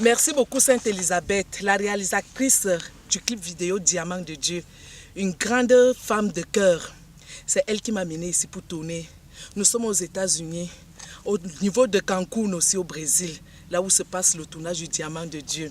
Merci beaucoup Sainte Elisabeth, la réalisatrice du clip vidéo Diamant de Dieu. Une grande femme de cœur. C'est elle qui m'a amenée ici pour tourner. Nous sommes aux États-Unis, au niveau de Cancun aussi au Brésil, là où se passe le tournage du Diamant de Dieu.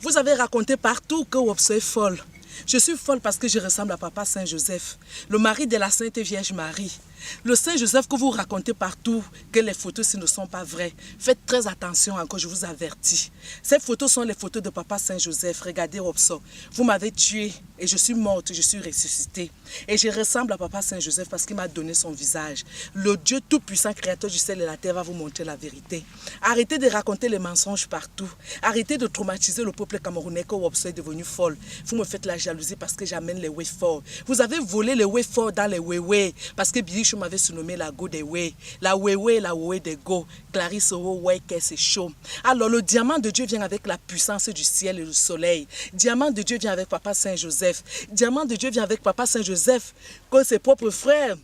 Vous avez raconté partout que Wopso est folle. Je suis folle parce que je ressemble à Papa Saint-Joseph, le mari de la Sainte Vierge Marie. Le Saint-Joseph que vous racontez partout, que les photos ne sont pas vraies. Faites très attention encore, je vous avertis. Ces photos sont les photos de Papa Saint-Joseph. Regardez Wopso. Vous m'avez tué et je suis morte, je suis ressuscitée. Et je ressemble à Papa Saint-Joseph parce qu'il m'a donné son visage. Le Dieu tout-puissant, créateur du ciel et de la terre, va vous montrer la vérité. Arrêtez de raconter les mensonges partout. Arrêtez de traumatiser le peuple camerounais que Wopso est devenu folle. Vous me faites la jalousie parce que j'amène les way forts. Vous avez volé les way forts dans les way parce que Billy m'avait surnommé la go des way. La way des go. Clarisse way c'est chaud. Alors le diamant de Dieu vient avec la puissance du ciel et du soleil. Diamant de Dieu vient avec Papa Saint-Joseph. Diamant de Dieu vient avec Papa Saint-Joseph que ses propres frères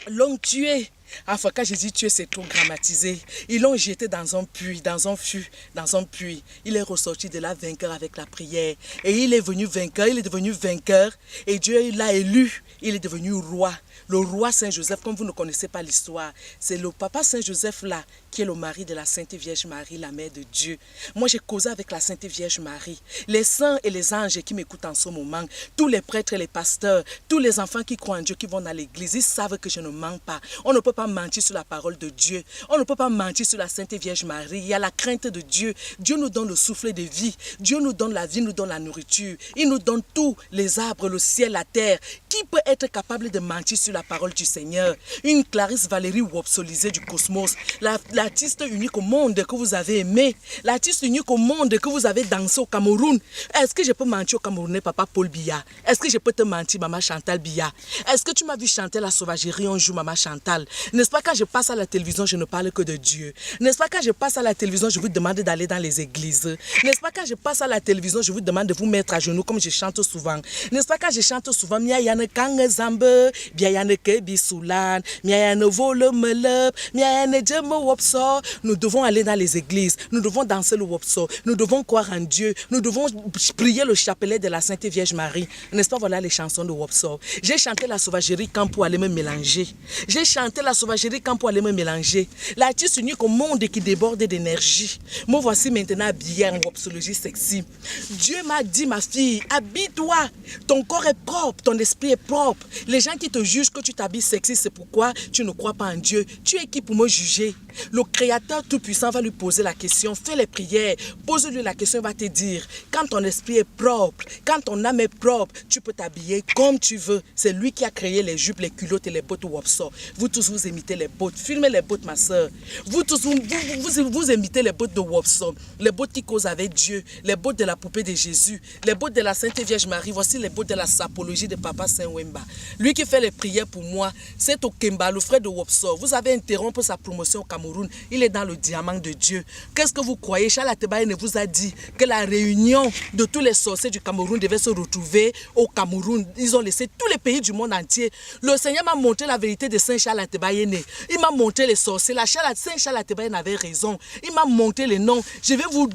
l'ont tué. Enfin, quand j'ai dit tuer, c'est trop grammatisé. Ils l'ont jeté dans un puits, dans un fût, dans un puits. Il est ressorti de là vainqueur avec la prière. Et il est venu vainqueur, il est devenu vainqueur. Et Dieu l'a élu, il est devenu roi. Le roi Saint-Joseph, comme vous ne connaissez pas l'histoire, c'est le Papa Saint-Joseph là, qui est le mari de la Sainte Vierge Marie, la mère de Dieu. Moi, j'ai causé avec la Sainte Vierge Marie. Les saints et les anges qui m'écoutent en ce moment, tous les prêtres et les pasteurs, tous les enfants qui croient en Dieu, qui vont dans l'église, ils savent que je ne mens pas. On ne peut pas mentir sur la parole de Dieu. On ne peut pas mentir sur la Sainte Vierge Marie. Il y a la crainte de Dieu. Dieu nous donne le souffle de vie. Dieu nous donne la vie, nous donne la nourriture. Il nous donne tous les arbres, le ciel, la terre. Qui peut être capable de mentir sur la parole du Seigneur? Une Clarisse Valérie Wopsolisée du Cosmos, l'artiste unique au monde que vous avez aimé, l'artiste unique au monde que vous avez dansé au Cameroun. Est-ce que je peux mentir au Camerounais, Papa Paul Biya? Est-ce que je peux te mentir, Maman Chantal Biya? Est-ce que tu m'as vu chanter la sauvagerie un jour, Maman Chantal? N'est-ce pas quand je passe à la télévision, je ne parle que de Dieu? N'est-ce pas quand je passe à la télévision, je vous demande d'aller dans les églises? N'est-ce pas quand je passe à la télévision, je vous demande de vous mettre à genoux comme je chante souvent? N'est-ce pas quand je chante souvent, Mia Yana Kang Zambe, Bia Yana Kebi Soulan, Mia Yana Vole Melep, Mia Yana Djemo Wopso? Nous devons aller dans les églises, nous devons danser le Wopso, nous devons croire en Dieu, nous devons prier le chapelet de la Sainte Vierge Marie. N'est-ce pas, voilà les chansons de Wopso. J'ai chanté la sauvagerie quand pour aller me mélanger. J'ai chanté la sauvagerie quand pour aller me mélanger. L'artiste unique au monde qui déborde d'énergie. Me voici maintenant habillée en Wopsologie sexy. Dieu m'a dit, ma fille, habille-toi. Ton corps est propre, ton esprit est propre. Les gens qui te jugent que tu t'habilles sexy, c'est pourquoi tu ne crois pas en Dieu. Tu es qui pour me juger? Le Créateur Tout-Puissant va lui poser la question. Fais les prières. Pose-lui la question, il va te dire. Quand ton esprit est propre, quand ton âme est propre, tu peux t'habiller comme tu veux. C'est lui qui a créé les jupes, les culottes et les bottes Wopso. Vous tous, vous imitez les bottes. Filmez les bottes, ma soeur. Vous tous, vous imitez les bottes de Wopso. Les bottes qui causent avec Dieu. Les bottes de la poupée de Jésus. Les bottes de la Sainte Vierge Marie. Voici les bottes de la sapologie de Papa Saint-Wemba. Lui qui fait les prières pour moi, c'est Okemba, le frère de Wopso. Vous avez interrompu sa promotion au Cameroun. Il est dans le diamant de Dieu. Qu'est-ce que vous croyez? Charles Atebaye ne vous a dit que la réunion de tous les sorciers du Cameroun devait se retrouver au Cameroun. Ils ont laissé tous les pays du monde entier. Le Seigneur m'a montré la vérité de Saint Charles Atebaye. Il m'a montré les sorciers. Saint Charles Atebaye avait raison. Il m'a montré les noms. Je vais vous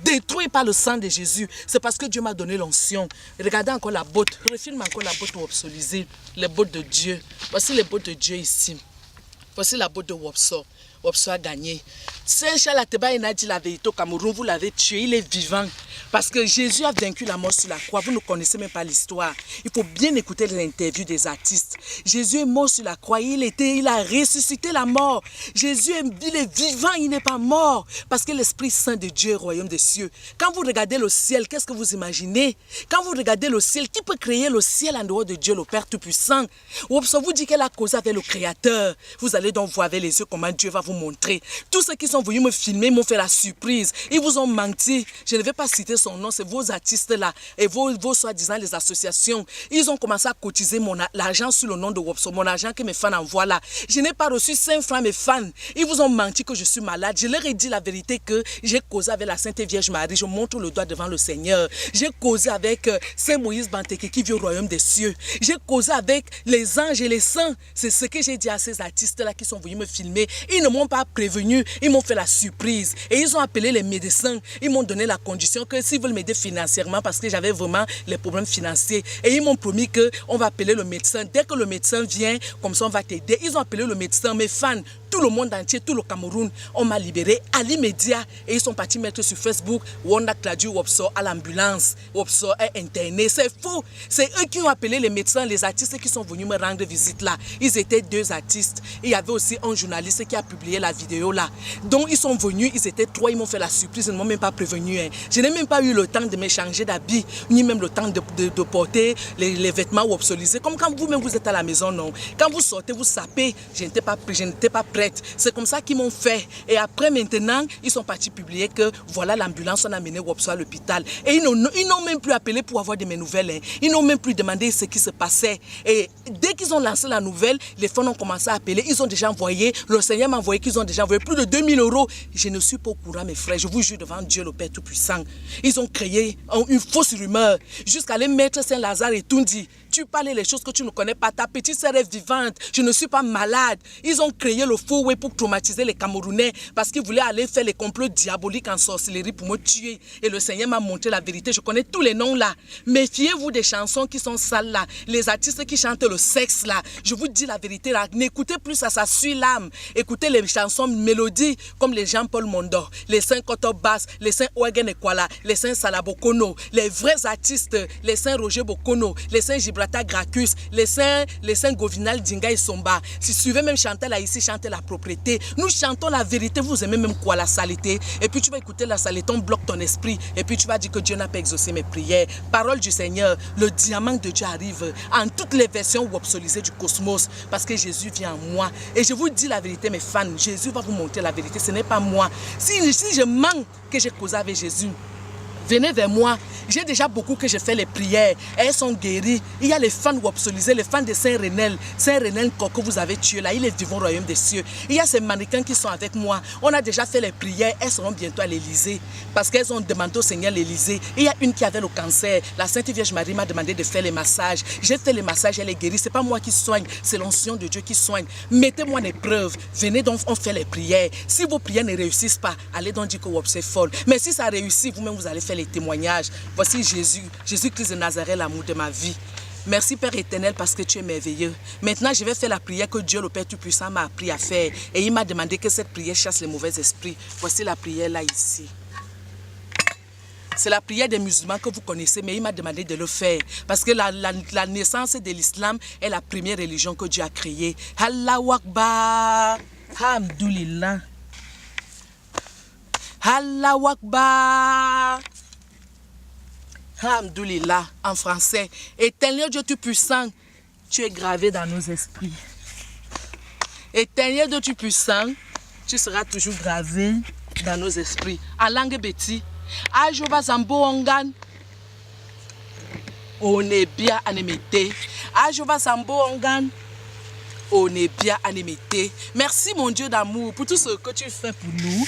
détruire par le sang de Jésus. C'est parce que Dieu m'a donné l'onction. Regardez encore la botte. Refilme encore la botte Wopsolisée. Les bottes de Dieu. Voici les bottes de Dieu ici. Voici la botte de Wopso. Wopso a gagné. Saint Charles Atebaye n'a dit la vérité au Cameroun, vous l'avez tué, il est vivant. Parce que Jésus a vaincu la mort sur la croix. Vous ne connaissez même pas l'histoire. Il faut bien écouter les interviews des artistes. Jésus est mort sur la croix, il a ressuscité la mort. Jésus il est vivant, il n'est pas mort. Parce que l'Esprit Saint de Dieu est royaume des cieux. Quand vous regardez le ciel, qu'est-ce que vous imaginez? Quand vous regardez le ciel, qui peut créer le ciel en dehors de Dieu, le Père Tout-Puissant? Wopso vous dit qu'elle a causé avec le Créateur. Vous allez donc voir avec les yeux comment Dieu va vous montrer. Tous ceux qui sont venus me filmer m'ont fait la surprise. Ils vous ont menti. Je ne vais pas citer citer son nom, c'est vos artistes-là et vos soi-disant les associations. Ils ont commencé à cotiser l'argent sur le nom de Wopso, mon argent que mes fans envoient là. Je n'ai pas reçu 5 francs, mes fans. Ils vous ont menti que je suis malade. Je leur ai dit la vérité que j'ai causé avec la Sainte Vierge Marie. Je montre le doigt devant le Seigneur. J'ai causé avec Saint Moïse Banteke qui vit au royaume des cieux. J'ai causé avec les anges et les saints. C'est ce que j'ai dit à ces artistes-là qui sont venus me filmer. Ils ne m'ont pas prévenu. Ils m'ont fait la surprise. Et ils ont appelé les médecins. Ils m'ont donné la condition que s'ils veulent m'aider financièrement, parce que j'avais vraiment les problèmes financiers. Et ils m'ont promis qu'on va appeler le médecin. Dès que le médecin vient, comme ça on va t'aider. Ils ont appelé le médecin. Mes fans, tout le monde entier, tout le Cameroun, on m'a libéré à l'immédiat. Et ils sont partis mettre sur Facebook Wanda Claudio Wopso à l'ambulance. Wopso est interné. C'est faux. C'est eux qui ont appelé les médecins, les artistes qui sont venus me rendre visite là. Ils étaient 2 artistes. Il y avait aussi un journaliste qui a publié la vidéo là. Donc ils sont venus, ils étaient 3, ils m'ont fait la surprise, ils ne m'ont même pas prévenu. Hein. Je n'ai même pas eu le temps de me changer d'habit, ni même le temps de porter les vêtements wopsolisés. Comme quand vous-même vous êtes à la maison, non. Quand vous sortez, vous sapez, je n'étais pas prête. C'est comme ça qu'ils m'ont fait. Et après maintenant, ils sont partis publier que voilà l'ambulance, on a mené Wopso à l'hôpital. Et ils n'ont même plus appelé pour avoir de mes nouvelles. Hein. Ils n'ont même plus demandé ce qui se passait. Et dès qu'ils ont lancé la nouvelle, les fans ont commencé à appeler. Ils ont déjà envoyé, le Seigneur m'a envoyé qu'ils ont déjà envoyé plus de 2000 €. Je ne suis pas au courant, mes frères. Je vous jure devant Dieu, le Père Tout-Puissant. Ils ont créé une fausse rumeur jusqu'à aller mettre Saint-Lazare et tout dit. Tu parles les choses que tu ne connais pas. Ta petite sœur est vivante. Je ne suis pas malade. Ils ont créé le faux way pour traumatiser les Camerounais parce qu'ils voulaient aller faire les complots diaboliques en sorcellerie pour me tuer. Et le Seigneur m'a montré la vérité. Je connais tous les noms là. Méfiez-vous des chansons qui sont sales là. Les artistes qui chantent le sexe là. Je vous dis la vérité là. N'écoutez plus ça, ça suit l'âme. Écoutez les chansons mélodies comme les Jean-Paul Mondor, les Saint Koto Bass, les Saint Ouagen Ekwala, les Saint Salabokono, les vrais artistes, les Saint Roger Bokono, les Saint Gibraltar Gracchus, les Saint Govinal Dinga et Somba. Si tu veux même chanter là ici, chanter la propriété. Nous chantons la vérité, vous aimez même quoi la saleté. Et puis tu vas écouter la saleté, on bloque ton esprit. Et puis tu vas dire que Dieu n'a pas exaucé mes prières. Parole du Seigneur, le diamant de Dieu arrive en toutes les versions wopsolisées du cosmos. Parce que Jésus vient en moi. Et je vous dis la vérité, mes fans, Jésus va vous montrer la vérité, ce n'est pas moi. Si je manque que j'ai causé avec Jésus, venez vers moi. J'ai déjà beaucoup que je fais les prières. Elles sont guéries. Il y a les fans wopsolisés, les fans de Saint-Renel. Saint-Renel que vous avez tué là, il est vivant au royaume des cieux. Il y a ces mannequins qui sont avec moi. On a déjà fait les prières. Elles seront bientôt à l'Élysée. Parce qu'elles ont demandé au Seigneur l'Élysée. Il y a une qui avait le cancer. La Sainte Vierge Marie m'a demandé de faire les massages. J'ai fait les massages, elle est guérie. Ce n'est pas moi qui soigne, c'est l'onction de Dieu qui soigne. Mettez-moi en épreuve. Venez donc, on fait les prières. Si vos prières ne réussissent pas, allez donc dire que Wopso est folle. Mais si ça réussit, vous-même vous allez faire les témoignages. Voici Jésus-Christ de Nazareth, l'amour de ma vie. Merci Père éternel parce que tu es merveilleux. Maintenant, je vais faire la prière que Dieu le Père Tout-Puissant m'a appris à faire. Et il m'a demandé que cette prière chasse les mauvais esprits. Voici la prière là ici. C'est la prière des musulmans que vous connaissez, mais il m'a demandé de le faire. Parce que la naissance de l'islam est la première religion que Dieu a créée. Allahu Akbar. Alhamdulillah. Allahu Akbar. Alhamdulillah, en français. Éternel Dieu Tout-Puissant, tu es gravé dans nos esprits. Éternel Dieu Tout-Puissant, tu seras toujours gravé dans nos esprits. En langue bêti, Ajova Zambo Ongan, on est bien animé. Ajova Zambo Ongan, on est bien animé. Merci mon Dieu d'amour pour tout ce que tu fais pour nous.